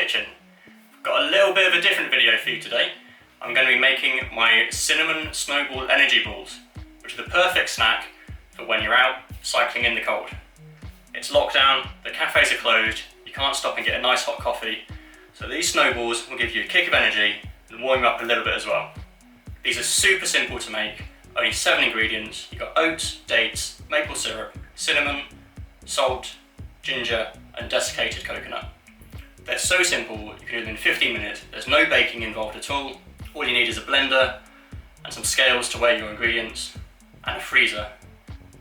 kitchen. I've got a little bit of a different video for you today. I'm going to be making my cinnamon snowball energy balls, which are the perfect snack for when you're out cycling in the cold. It's lockdown, the cafes are closed, you can't stop and get a nice hot coffee, so these snowballs will give you a kick of energy and warm you up a little bit as well. These are super simple to make, only 7 ingredients. You've got oats, dates, maple syrup, cinnamon, salt, ginger and desiccated coconut. They're so simple, you can do them in 15 minutes, there's no baking involved at all. All you need is a blender and some scales to weigh your ingredients and a freezer.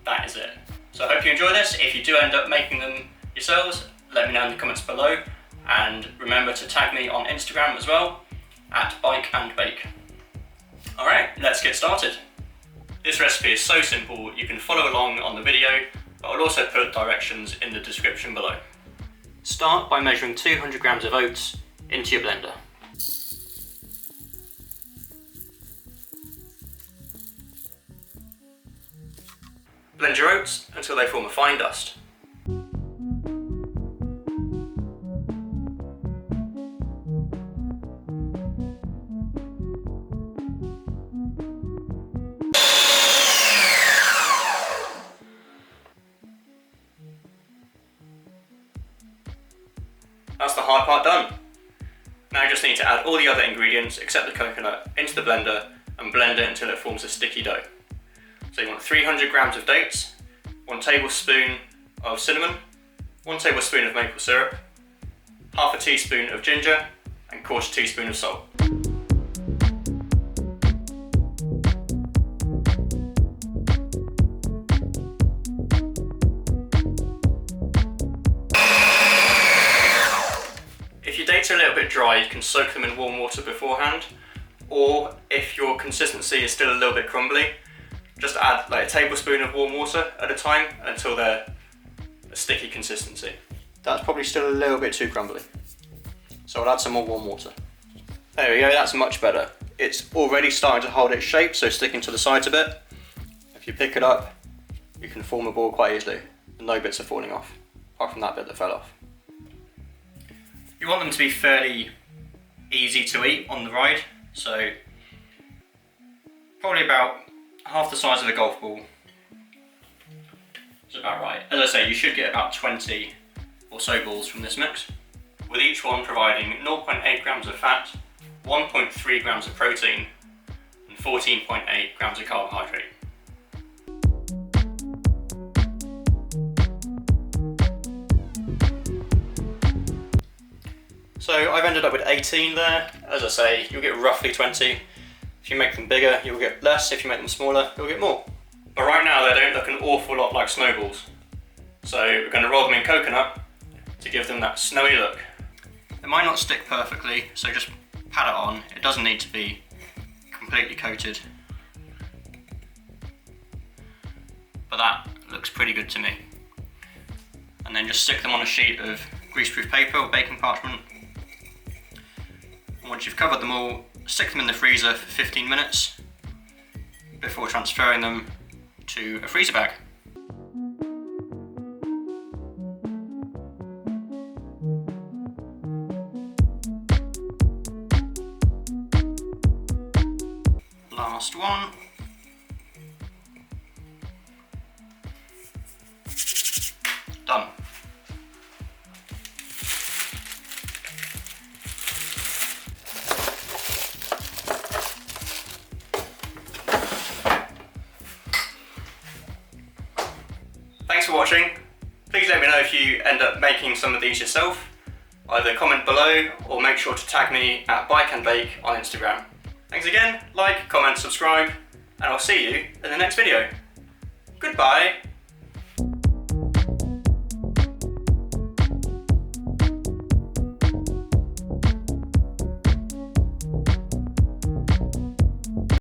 That is it. So I hope you enjoy this. If you do end up making them yourselves, let me know in the comments below, and remember to tag me on Instagram as well, at @bikeandbake. Alright, let's get started. This recipe is so simple, you can follow along on the video, but I'll also put directions in the description below. Start by measuring 200 grams of oats into your blender. Blend your oats until they form a fine dust. That's the hard part done. Now you just need to add all the other ingredients except the coconut into the blender and blend it until it forms a sticky dough. So you want 300 grams of dates, 1 tablespoon of cinnamon, 1 tablespoon of maple syrup, half a teaspoon of ginger and 1/4 teaspoon of salt. If your dates are a little bit dry, you can soak them in warm water beforehand, or if your consistency is still a little bit crumbly, just add like a tablespoon of warm water at a time until they're a sticky consistency. That's probably still a little bit too crumbly, so I'll add some more warm water. There we go, that's much better. It's already starting to hold its shape, so sticking to the sides a bit. If you pick it up, you can form a ball quite easily. No bits are falling off, apart from that bit that fell off. You want them to be fairly easy to eat on the ride, so probably about half the size of a golf ball is about right. As I say, you should get about 20 or so balls from this mix, with each one providing 0.8 grams of fat, 1.3 grams of protein and 14.8 grams of carbohydrate. So I've ended up with 18 there. As I say, you'll get roughly 20. If you make them bigger, you'll get less. If you make them smaller, you'll get more. But right now they don't look an awful lot like snowballs. So we're going to roll them in coconut to give them that snowy look. It might not stick perfectly, so just pat it on. It doesn't need to be completely coated. But that looks pretty good to me. And then just stick them on a sheet of greaseproof paper or baking parchment. And once you've covered them all, stick them in the freezer for 15 minutes before transferring them to a freezer bag. Last one. Done. Thanks for watching. Please let me know if you end up making some of these yourself. Either comment below or make sure to tag me at @bikeandbake on Instagram. Thanks again, like, comment, subscribe, and I'll see you in the next video. Goodbye.